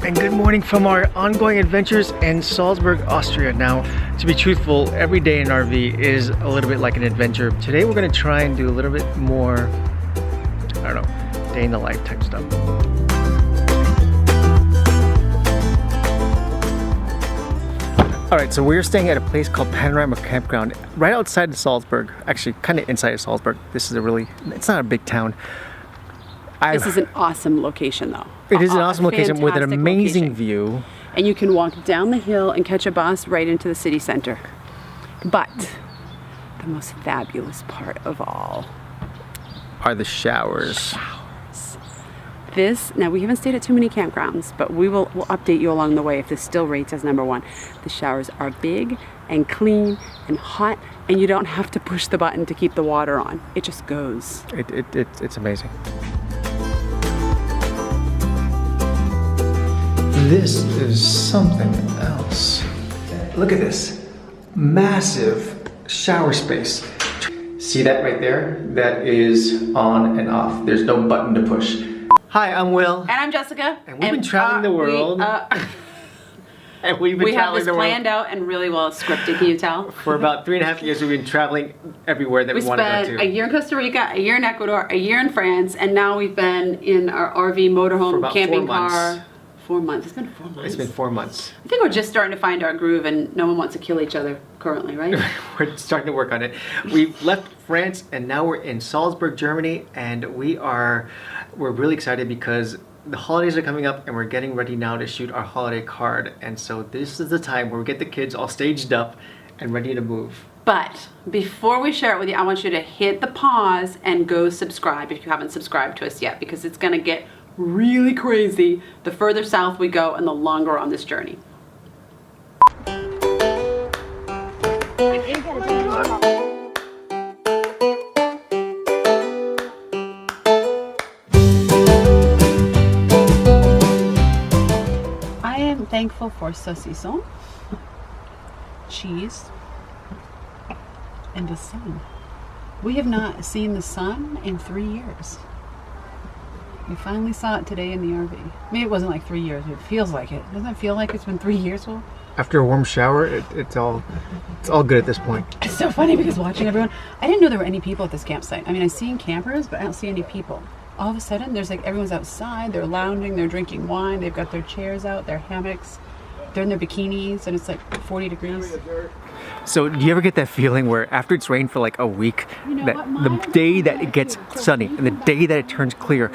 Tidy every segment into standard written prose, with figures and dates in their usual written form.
And good morning from our ongoing adventures in Salzburg, Austria. Now, to be truthful, every day in RV is a little bit like an adventure. Today we're going to try and do a little bit more, I don't know, day in the life type stuff. Alright, so we're staying at a place called Panorama Campground right outside of Salzburg. Actually, kind of inside of Salzburg. This is it's not a big town. This is an awesome location though. It is an awesome location with an amazing view. And you can walk down the hill and catch a bus right into the city center. But the most fabulous part of all are the showers. Now we haven't stayed at too many campgrounds, but we'll update you along the way if this still rates as #1. The showers are big and clean and hot, and you don't have to push the button to keep the water on. It just goes. It's amazing. This is something else. Look at this massive shower space. See that right there? That is on and off. There's no button to push. Hi, I'm Will. And I'm Jessica. And we've been traveling the world. We have this planned out and really well scripted, can you tell? For about 3.5 years, we've been traveling everywhere that we want to go to. We spent a year in Costa Rica, a year in Ecuador, a year in France, and now we've been in our RV motorhome camping car. 4 months. It's been 4 months. It's been 4 months. I think we're just starting to find our groove and no one wants to kill each other currently, right? We're starting to work on it. We left France and now we're in Salzburg, Germany, and we're really excited because the holidays are coming up and we're getting ready now to shoot our holiday card. And so this is the time where we get the kids all staged up and ready to move. But before we share it with you, I want you to hit the pause and go subscribe if you haven't subscribed to us yet, because it's going to get really crazy the further south we go and the longer on this journey. I am thankful for saucisson, cheese, and the sun. We have not seen the sun in 3 years. We finally saw it today in the RV. I mean, it wasn't like 3 years, but it feels like it. Doesn't it feel like it's been 3 years, Will? After a warm shower, it's all good at this point. It's so funny because watching everyone, I didn't know there were any people at this campsite. I mean, I've seen campers, but I don't see any people. All of a sudden, there's like everyone's outside, they're lounging, they're drinking wine, they've got their chairs out, their hammocks, they're in their bikinis, and it's like 40 degrees. So do you ever get that feeling where after it's rained for like a week, that the day that it gets sunny and the day that it turns clear,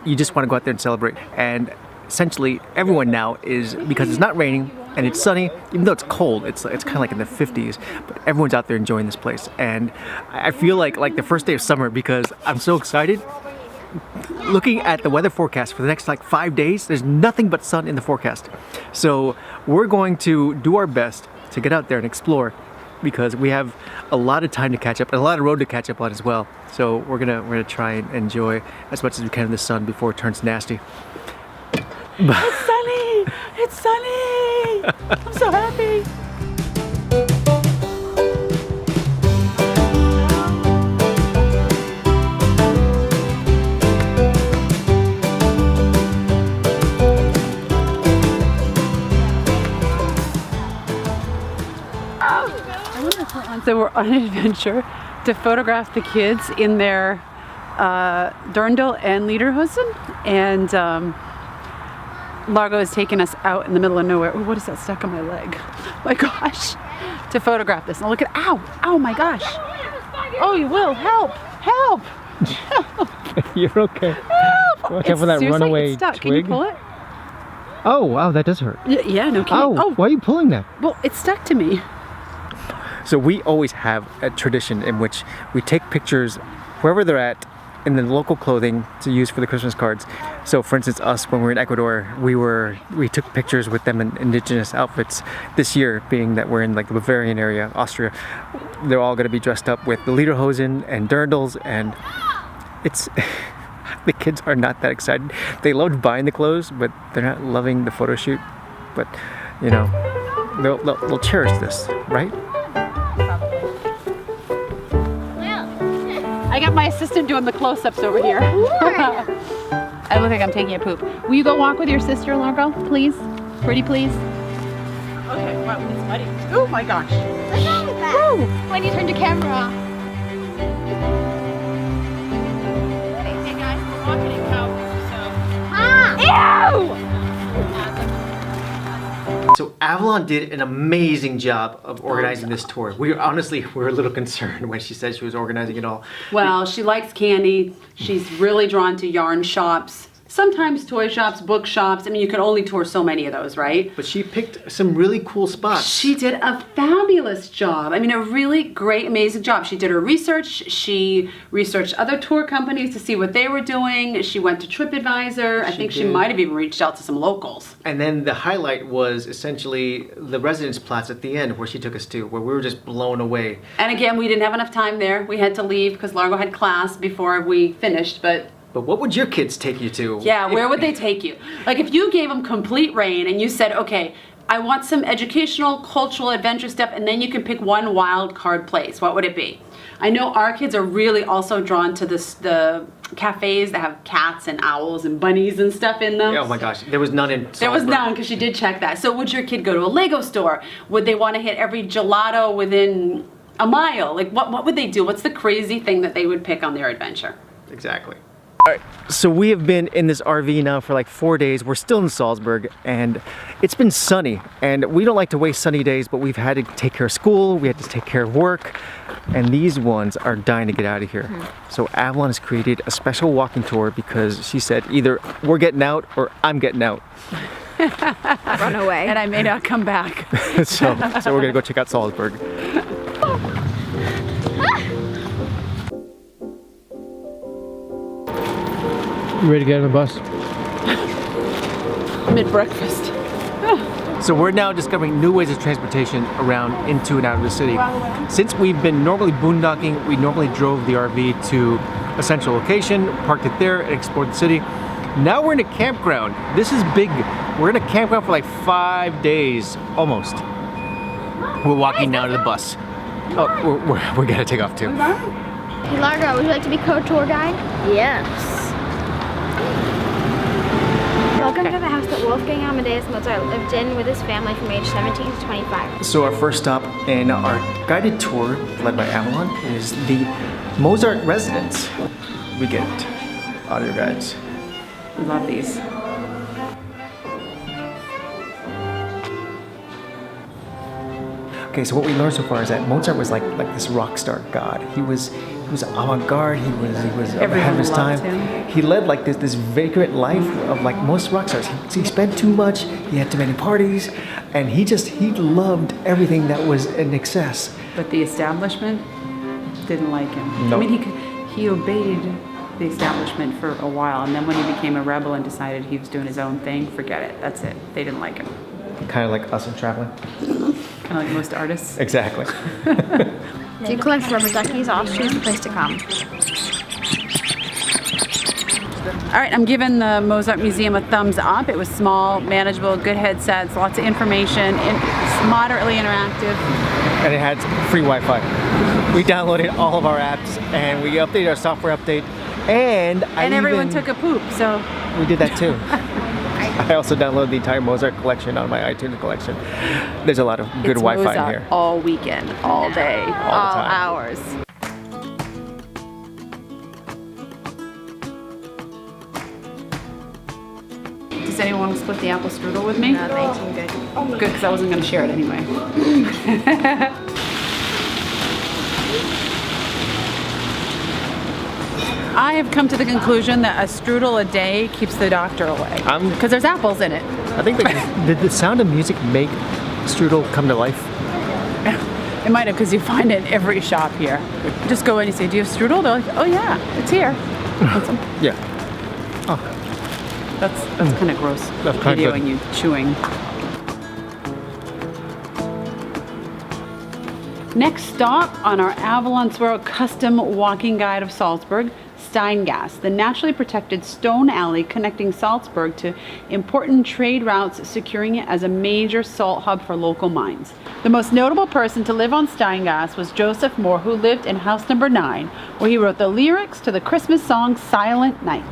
you just want to go out there and celebrate? And essentially everyone now is, because it's not raining and it's sunny, even though it's cold, it's kind of like in the 50s, but everyone's out there enjoying this place. And I feel like the first day of summer because I'm so excited. Looking at the weather forecast for the next like 5 days, there's nothing but sun in the forecast. So we're going to do our best to get out there and explore, because we have a lot of time to catch up and a lot of road to catch up on as well. So we're gonna try and enjoy as much as we can of the sun before it turns nasty. It's sunny! It's sunny! I'm so happy! So we're on an adventure to photograph the kids in their Dirndl and Lederhosen, and Largo has taken us out in the middle of nowhere. Oh, what is that stuck on my leg? My gosh! To photograph this. Now look at, ow! Ow, my gosh! Oh, you will, help! Help! Help! You're okay. Help! Watch out for that runaway it's stuck. twig. Can you pull it? Oh, wow, that does hurt. Yeah, no kidding. Oh, why are you pulling that? Well, it's stuck to me. So we always have a tradition in which we take pictures wherever they're at in the local clothing to use for the Christmas cards. So for instance, us, when we were in Ecuador, we took pictures with them in indigenous outfits. This year, being that we're in like the Bavarian area, Austria, they're all going to be dressed up with the Lederhosen and Dirndls, and it's the kids are not that excited. They loved buying the clothes, but they're not loving the photo shoot. But you know, they'll cherish this, right? I got my assistant doing the close-ups over here. I look like I'm taking a poop. Will you go walk with your sister, Largo? Please? Pretty please? Okay, wow, it's muddy. Oh my gosh. What's wrong with that? Woo! When you turn the camera off. Hey guys, we're walking in cow poop, so. Ew! So Avalon did an amazing job of organizing this tour. We were a little concerned when she said she was organizing it all. Well, she likes candy. She's really drawn to yarn shops. Sometimes toy shops, book shops. I mean, you can only tour so many of those, right? But she picked some really cool spots. She did a fabulous job. I mean, a really great, amazing job. She did her research. She researched other tour companies to see what they were doing. She went to TripAdvisor. I think she might have even reached out to some locals. And then the highlight was essentially the residence plots at the end where she took us to, where we were just blown away. And again, we didn't have enough time there. We had to leave because Largo had class before we finished, But what would your kids take you to? Yeah, where would they take you? Like if you gave them complete reign and you said, okay, I want some educational, cultural, adventure stuff, and then you can pick one wild card place, what would it be? I know our kids are really also drawn to the cafes that have cats and owls and bunnies and stuff in them. Oh my gosh, there was none in Salzburg. There was none because she did check that. So would your kid go to a Lego store? Would they want to hit every gelato within a mile? Like what would they do? What's the crazy thing that they would pick on their adventure? Exactly. All right, so we have been in this RV now for like 4 days. We're still in Salzburg and it's been sunny, and we don't like to waste sunny days, but we've had to take care of school, we had to take care of work, and these ones are dying to get out of here. So Avalon has created a special walking tour because she said either we're getting out or I'm getting out. Run away. And I may not come back. so we're gonna go check out Salzburg. You ready to get on the bus? Mid-breakfast. So we're now discovering new ways of transportation around into and out of the city. Since we've been normally boondocking, we normally drove the RV to a central location, parked it there, and explored the city. Now we're in a campground. This is big. We're in a campground for like 5 days, almost. We're walking now to the bus. Oh, we're gonna take off too. Hey Largo, would you like to be co-tour guide? Yes. Welcome to the house that Wolfgang Amadeus Mozart lived in with his family from age 17 to 25. So our first stop in our guided tour, led by Avalon, is the Mozart residence. We get audio guides. We love these. Okay, so what we learned so far is that Mozart was like this rock star god. He was avant-garde. He was ahead of his time. He led like this vagrant life of like most rock stars. He spent too much. He had too many parties, and he loved everything that was in excess. But the establishment didn't like him. No. I mean, he obeyed the establishment for a while, and then when he became a rebel and decided he was doing his own thing, forget it. That's it. They didn't like him. Kind of like us in traveling. Kind of like most artists. Exactly. If you collect rubber duckies, Austria is the place to come. All right, I'm giving the Mozart Museum a thumbs up. It was small, manageable, good headsets, lots of information, it's moderately interactive. And it had free Wi-Fi. We downloaded all of our apps and we updated our software update, and everyone took a poop, so. We did that too. I also downloaded the entire Mozart collection on my iTunes collection. There's a lot of good Wi-Fi in here. All weekend, all day, all hours. Does anyone want to split the apple strudel with me? No, thanks, I'm good. Good, because I wasn't going to share it anyway. I have come to the conclusion that a strudel a day keeps the doctor away. Because there's apples in it. I think did the Sound of Music make strudel come to life? It might have, because you find it in every shop here. Just go in and say, do you have strudel? They're like, oh yeah, it's here. Yeah. Oh. That's kind of gross. That's kind of videoing you chewing. Next stop on our Avalon Swirl custom walking guide of Salzburg, Steingasse, the naturally protected stone alley connecting Salzburg to important trade routes, securing it as a major salt hub for local mines. The most notable person to live on Steingasse was Joseph Moore, who lived in house number 9, where he wrote the lyrics to the Christmas song Silent Night.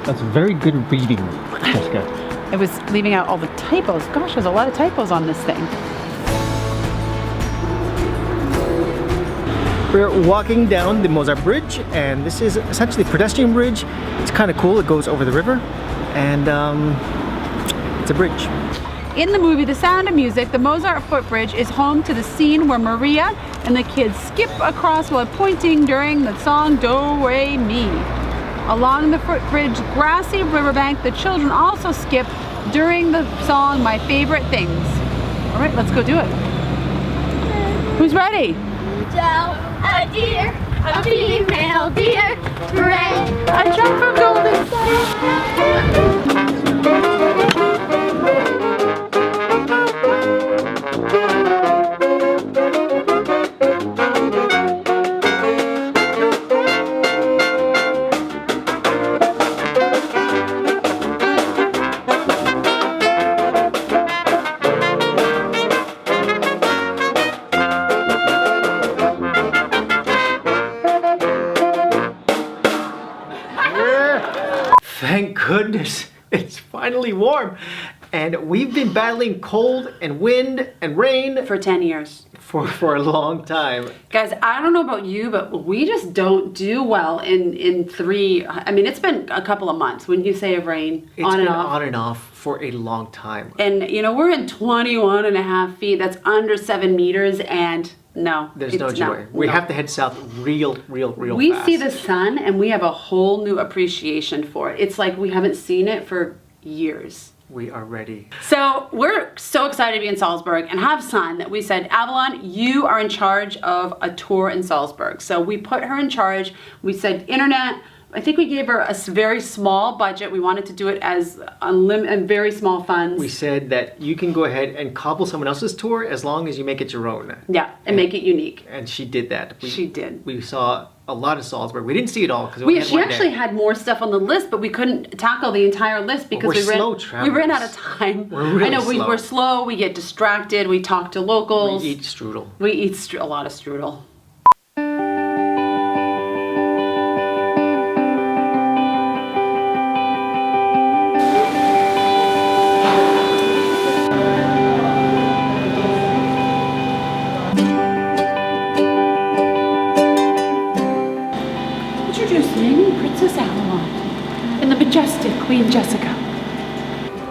That's very good reading, Jessica. It was leaving out all the typos. Gosh, there's a lot of typos on this thing. We're walking down the Mozart Bridge, and this is essentially a pedestrian bridge. It's kind of cool. It goes over the river, and it's a bridge. In the movie The Sound of Music, the Mozart footbridge is home to the scene where Maria and the kids skip across while pointing during the song Do Re Mi. Along the footbridge grassy riverbank, the children also skip during the song My Favorite Things. All right, let's go do it. Who's ready? A deer, a female deer, hooray! I jump for golden sun. Thank goodness it's finally warm. And we've been battling cold and wind and rain For 10 years. for a long time. Guys, I don't know about you, but we just don't do well in three. I mean, it's been a couple of months, wouldn't you say, of rain? It's been on and off for a long time. And, you know, we're in 21 and a half feet. That's under 7 meters. And no. There's no joy. We have to head south real We fast. see the sun and we have a whole new appreciation for it. It's like we haven't seen it for years. We are ready. So we're so excited to be in Salzburg and have sun that we said, Avalon, you are in charge of a tour in Salzburg. So we put her in charge. We said, internet. I think we gave her a very small budget. We wanted to do it as unlimited, very small funds. We said that you can go ahead and cobble someone else's tour as long as you make it your own. Yeah, and make it unique. And she did that. She did. We saw a lot of Salzburg. We didn't see it all because She actually had more stuff on the list, but we couldn't tackle the entire list because we ran out of time. We're really I know slow. we're slow. We get distracted. We talk to locals. We eat strudel. We eat a lot of strudel. Introducing Princess Avalon and the majestic Queen Jessica.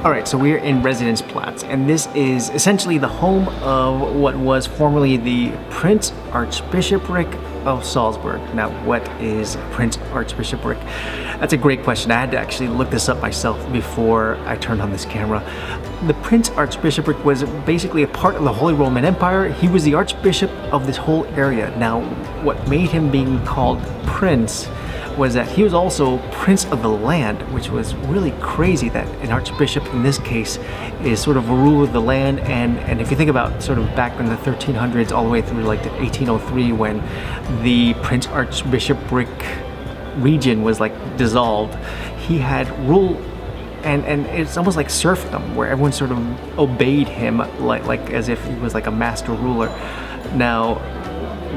All right, so we're in Residenzplatz, and this is essentially the home of what was formerly the Prince Archbishopric of Salzburg. Now, what is Prince Archbishopric? That's a great question. I had to actually look this up myself before I turned on this camera. The Prince Archbishopric was basically a part of the Holy Roman Empire. He was the Archbishop of this whole area. Now, what made him being called Prince was that he was also Prince of the land, which was really crazy that an Archbishop in this case is sort of a ruler of the land. And if you think about sort of back in the 1300s all the way through like the 1803 when the Prince Archbishopric region was like dissolved, he had rule, and it's almost like serfdom where everyone sort of obeyed him like as if he was like a master ruler. Now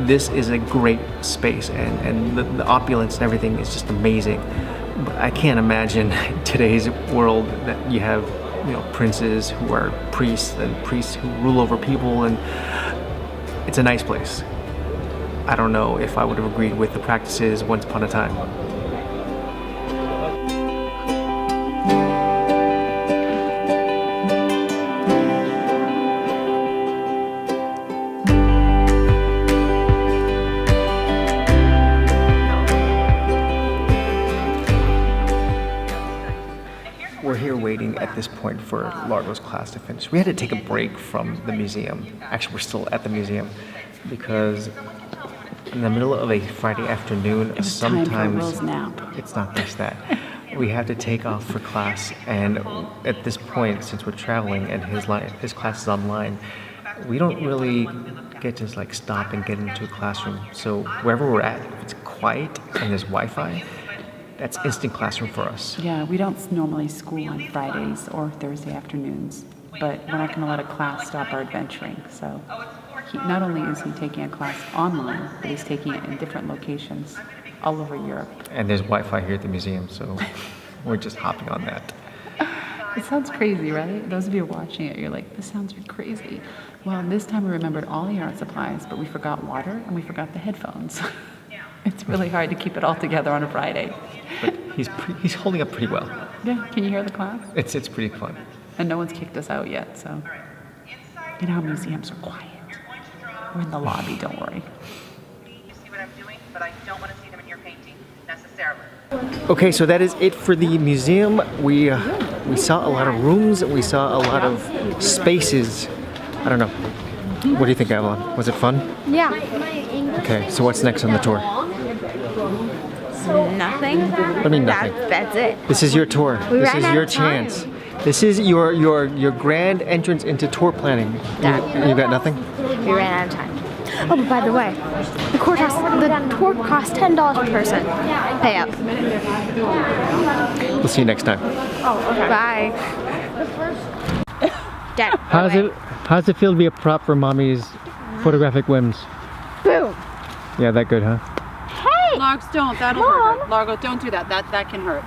this is a great space, and the opulence and everything is just amazing. But I can't imagine today's world that you have, you know, princes who are priests and priests who rule over people, and it's a nice place. I don't know if I would have agreed with the practices once upon a time. We're here waiting at this point for Largo's class to finish. We had to take a break from the museum. Actually, we're still at the museum because in the middle of a Friday afternoon, sometimes Will's nap. it's not just that. We have to take off for class, and at this point, since we're traveling and his class is online, we don't really get to like stop and get into a classroom. So wherever we're at, if it's quiet and there's Wi-Fi, that's instant classroom for us. Yeah, we don't normally school on Fridays or Thursday afternoons, but we're not going to let a class stop our adventuring. So not only is he taking a class online, but he's taking it in different locations all over Europe. And there's Wi-Fi here at the museum, so we're just hopping on that. It sounds crazy, right? Those of you watching it, you're like, this sounds crazy. Well, this time we remembered all the art supplies, but we forgot water and we forgot the headphones. It's really hard to keep it all together on a Friday. But he's holding up pretty well. Yeah, can you hear the class? It's pretty fun. And no one's kicked us out yet, so. You know how museums are quiet. We're in the lobby, don't worry. You see what I'm doing, but I don't want to see them in your painting necessarily. Okay, so that is it for the museum. We saw a lot of rooms. We saw a lot of spaces. I don't know. What do you think, Avalon? Was it fun? Yeah. Okay, so what's next on the tour? Nothing. What do you mean nothing? That's it. This is your tour. We This ran is out your of time. chance. This is your grand entrance into tour planning. You got nothing? We ran out of time. Oh, but by the way, the tour costs $10 per person. Pay up. We'll see you next time. Bye. Dad. How's it feel to be a prop for mommy's photographic whims? Boom. Yeah, that good, huh? Hey. Largs, don't. That'll Mom. hurt. Largo, don't do that. That can hurt.